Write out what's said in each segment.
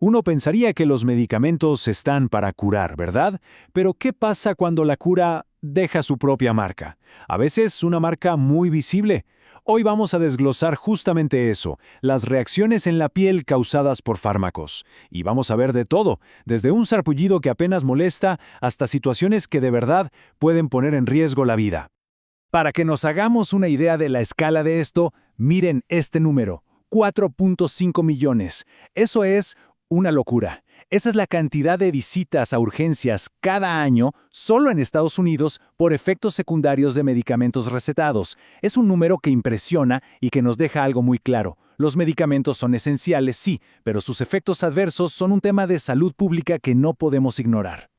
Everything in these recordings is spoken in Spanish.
Uno pensaría que los medicamentos están para curar, ¿verdad? Pero ¿qué pasa cuando la cura deja su propia marca? A veces una marca muy visible. Hoy vamos a desglosar justamente eso, las reacciones en la piel causadas por fármacos. Y vamos a ver de todo, desde un sarpullido que apenas molesta hasta situaciones que de verdad pueden poner en riesgo la vida. Para que nos hagamos una idea de la escala de esto, miren este número, 4.5 millones. Eso es una locura. Esa es la cantidad de visitas a urgencias cada año solo en Estados Unidos por efectos secundarios de medicamentos recetados. Es un número que impresiona y que nos deja algo muy claro. Los medicamentos son esenciales, sí, pero sus efectos adversos son un tema de salud pública que no podemos ignorar.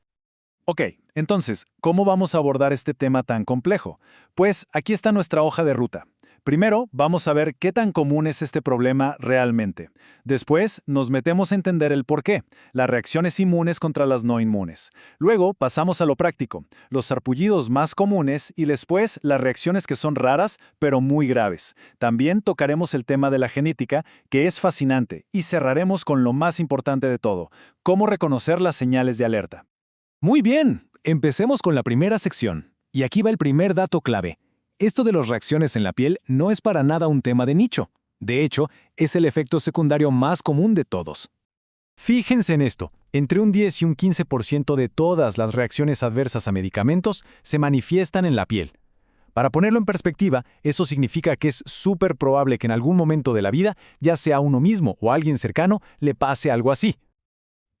Ok, entonces, ¿cómo vamos a abordar este tema tan complejo? Pues aquí está nuestra hoja de ruta. Primero, vamos a ver qué tan común es este problema realmente. Después, nos metemos a entender el por qué, las reacciones inmunes contra las no inmunes. Luego, pasamos a lo práctico, los sarpullidos más comunes y después las reacciones que son raras, pero muy graves. También tocaremos el tema de la genética, que es fascinante, y cerraremos con lo más importante de todo, cómo reconocer las señales de alerta. Muy bien, empecemos con la primera sección. Y aquí va el primer dato clave. Esto de las reacciones en la piel no es para nada un tema de nicho. De hecho, es el efecto secundario más común de todos. Fíjense en esto, entre un 10 y un 15% de todas las reacciones adversas a medicamentos se manifiestan en la piel. Para ponerlo en perspectiva, eso significa que es súper probable que en algún momento de la vida, ya sea a uno mismo o a alguien cercano, le pase algo así.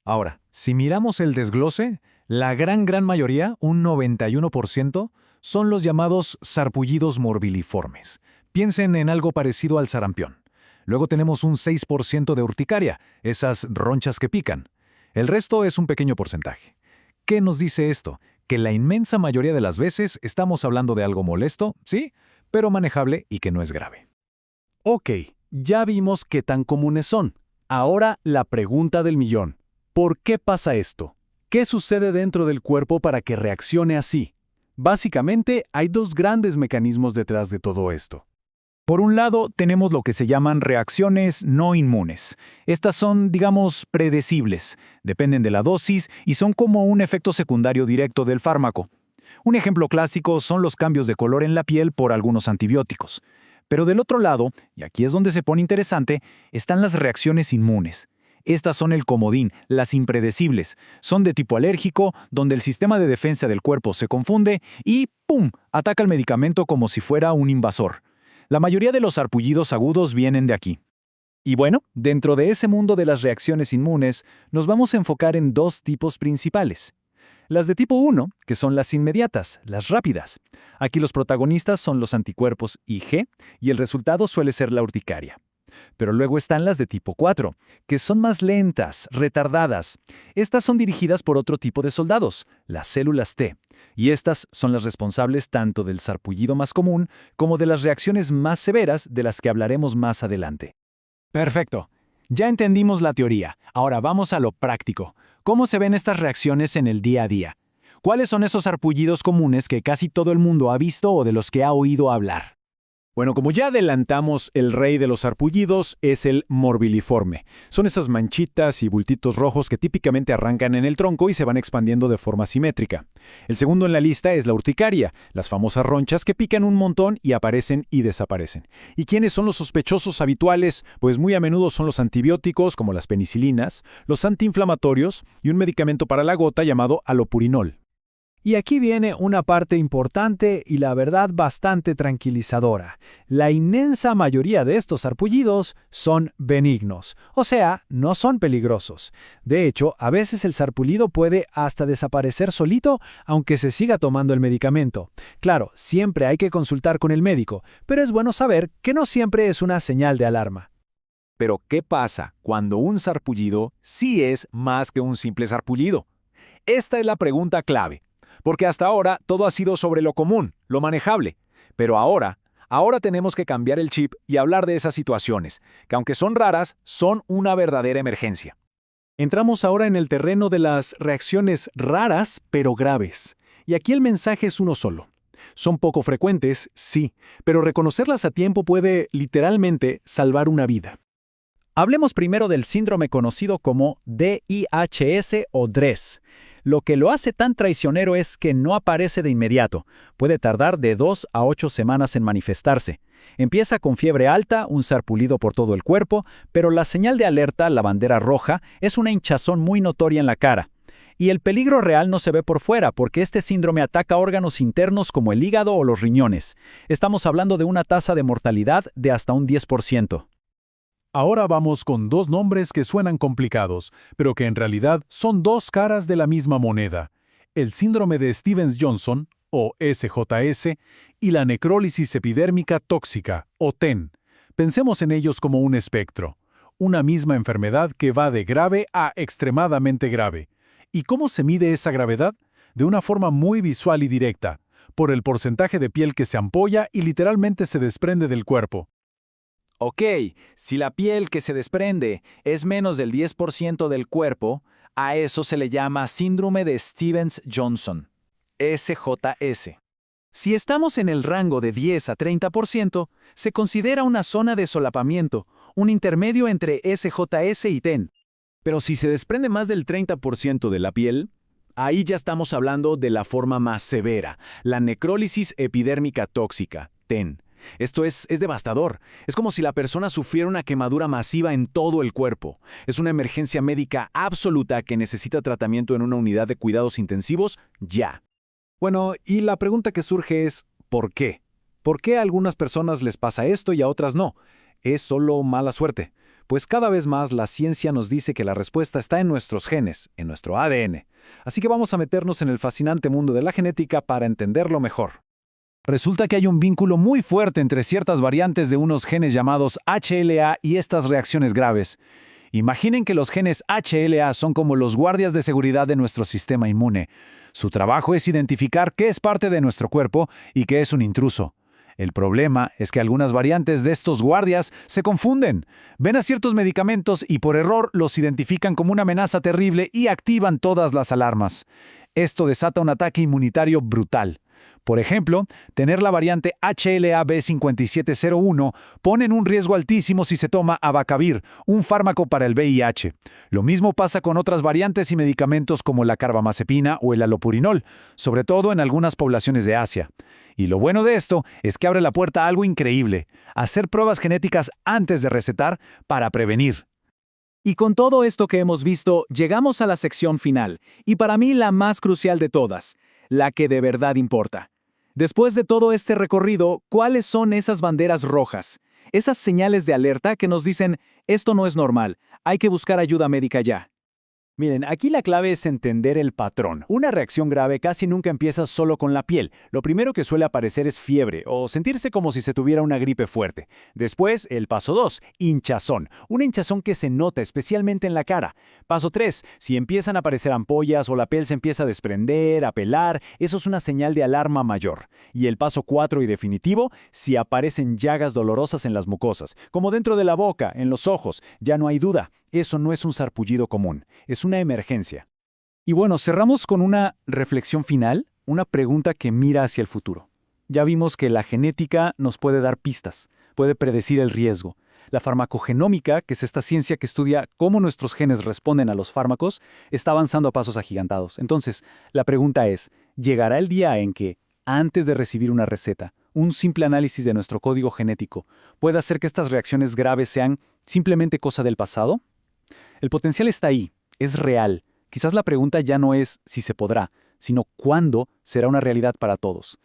Ahora, si miramos el desglose, la gran mayoría, un 91%, son los llamados sarpullidos morbiliformes. Piensen en algo parecido al sarampión. Luego tenemos un 6% de urticaria, esas ronchas que pican. El resto es un pequeño porcentaje. ¿Qué nos dice esto? Que la inmensa mayoría de las veces estamos hablando de algo molesto, sí, pero manejable y que no es grave. Ok, ya vimos qué tan comunes son. Ahora la pregunta del millón. ¿Por qué pasa esto? ¿Qué sucede dentro del cuerpo para que reaccione así? Básicamente, hay dos grandes mecanismos detrás de todo esto. Por un lado, tenemos lo que se llaman reacciones no inmunes. Estas son, digamos, predecibles, dependen de la dosis y son como un efecto secundario directo del fármaco. Un ejemplo clásico son los cambios de color en la piel por algunos antibióticos. Pero del otro lado, y aquí es donde se pone interesante, están las reacciones inmunes. Estas son el comodín, las impredecibles. Son de tipo alérgico, donde el sistema de defensa del cuerpo se confunde y ¡pum!, ataca el medicamento como si fuera un invasor. La mayoría de los sarpullidos agudos vienen de aquí. Y bueno, dentro de ese mundo de las reacciones inmunes, nos vamos a enfocar en dos tipos principales. Las de tipo 1, que son las inmediatas, las rápidas. Aquí los protagonistas son los anticuerpos IgG y el resultado suele ser la urticaria. Pero luego están las de tipo 4, que son más lentas, retardadas. Estas son dirigidas por otro tipo de soldados, las células T, y estas son las responsables tanto del sarpullido más común como de las reacciones más severas de las que hablaremos más adelante. Perfecto. Ya entendimos la teoría. Ahora vamos a lo práctico. ¿Cómo se ven estas reacciones en el día a día? ¿Cuáles son esos sarpullidos comunes que casi todo el mundo ha visto o de los que ha oído hablar? Bueno, como ya adelantamos, el rey de los sarpullidos es el morbiliforme. Son esas manchitas y bultitos rojos que típicamente arrancan en el tronco y se van expandiendo de forma simétrica. El segundo en la lista es la urticaria, las famosas ronchas que pican un montón y aparecen y desaparecen. ¿Y quiénes son los sospechosos habituales? Pues muy a menudo son los antibióticos, como las penicilinas, los antiinflamatorios y un medicamento para la gota llamado alopurinol. Y aquí viene una parte importante y la verdad bastante tranquilizadora. La inmensa mayoría de estos sarpullidos son benignos, o sea, no son peligrosos. De hecho, a veces el sarpullido puede hasta desaparecer solito aunque se siga tomando el medicamento. Claro, siempre hay que consultar con el médico, pero es bueno saber que no siempre es una señal de alarma. Pero, ¿qué pasa cuando un sarpullido sí es más que un simple sarpullido? Esta es la pregunta clave. Porque hasta ahora todo ha sido sobre lo común, lo manejable. Pero ahora tenemos que cambiar el chip y hablar de esas situaciones, que aunque son raras, son una verdadera emergencia. Entramos ahora en el terreno de las reacciones raras pero graves. Y aquí el mensaje es uno solo. Son poco frecuentes, sí, pero reconocerlas a tiempo puede, literalmente, salvar una vida. Hablemos primero del síndrome conocido como DIHS o DRESS. Lo que lo hace tan traicionero es que no aparece de inmediato. Puede tardar de 2 a 8 semanas en manifestarse. Empieza con fiebre alta, un sarpullido por todo el cuerpo, pero la señal de alerta, la bandera roja, es una hinchazón muy notoria en la cara. Y el peligro real no se ve por fuera, porque este síndrome ataca órganos internos como el hígado o los riñones. Estamos hablando de una tasa de mortalidad de hasta un 10%. Ahora vamos con dos nombres que suenan complicados, pero que en realidad son dos caras de la misma moneda. El síndrome de Stevens-Johnson, o SJS, y la necrólisis epidérmica tóxica, o TEN. Pensemos en ellos como un espectro. Una misma enfermedad que va de grave a extremadamente grave. ¿Y cómo se mide esa gravedad? De una forma muy visual y directa, por el porcentaje de piel que se ampolla y literalmente se desprende del cuerpo. Ok, si la piel que se desprende es menos del 10% del cuerpo, a eso se le llama síndrome de Stevens-Johnson, SJS. Si estamos en el rango de 10 a 30%, se considera una zona de solapamiento, un intermedio entre SJS y TEN. Pero si se desprende más del 30% de la piel, ahí ya estamos hablando de la forma más severa, la necrólisis epidérmica tóxica, TEN. Esto es devastador. Es como si la persona sufriera una quemadura masiva en todo el cuerpo. Es una emergencia médica absoluta que necesita tratamiento en una unidad de cuidados intensivos ya. Bueno, y la pregunta que surge es, ¿por qué? ¿Por qué a algunas personas les pasa esto y a otras no? ¿Es solo mala suerte? Pues cada vez más la ciencia nos dice que la respuesta está en nuestros genes, en nuestro ADN. Así que vamos a meternos en el fascinante mundo de la genética para entenderlo mejor. Resulta que hay un vínculo muy fuerte entre ciertas variantes de unos genes llamados HLA y estas reacciones graves. Imaginen que los genes HLA son como los guardias de seguridad de nuestro sistema inmune. Su trabajo es identificar qué es parte de nuestro cuerpo y qué es un intruso. El problema es que algunas variantes de estos guardias se confunden. Ven a ciertos medicamentos y por error los identifican como una amenaza terrible y activan todas las alarmas. Esto desata un ataque inmunitario brutal. Por ejemplo, tener la variante HLA-B5701 pone en un riesgo altísimo si se toma abacavir, un fármaco para el VIH. Lo mismo pasa con otras variantes y medicamentos como la carbamazepina o el alopurinol, sobre todo en algunas poblaciones de Asia. Y lo bueno de esto es que abre la puerta a algo increíble: hacer pruebas genéticas antes de recetar para prevenir. Y con todo esto que hemos visto, llegamos a la sección final, y para mí la más crucial de todas, la que de verdad importa. Después de todo este recorrido, ¿cuáles son esas banderas rojas? Esas señales de alerta que nos dicen, esto no es normal, hay que buscar ayuda médica ya. Miren, aquí la clave es entender el patrón. Una reacción grave casi nunca empieza solo con la piel. Lo primero que suele aparecer es fiebre o sentirse como si se tuviera una gripe fuerte. Después, el paso 2, hinchazón. Una hinchazón que se nota especialmente en la cara. Paso 3, si empiezan a aparecer ampollas o la piel se empieza a desprender, a pelar, eso es una señal de alarma mayor. Y el paso 4 y definitivo, si aparecen llagas dolorosas en las mucosas, como dentro de la boca, en los ojos, ya no hay duda. Eso no es un sarpullido común, es una emergencia. Y bueno, cerramos con una reflexión final, una pregunta que mira hacia el futuro. Ya vimos que la genética nos puede dar pistas, puede predecir el riesgo. La farmacogenómica, que es esta ciencia que estudia cómo nuestros genes responden a los fármacos, está avanzando a pasos agigantados. Entonces, la pregunta es, ¿llegará el día en que, antes de recibir una receta, un simple análisis de nuestro código genético pueda hacer que estas reacciones graves sean simplemente cosa del pasado? El potencial está ahí, es real. Quizás la pregunta ya no es si se podrá, sino cuándo será una realidad para todos.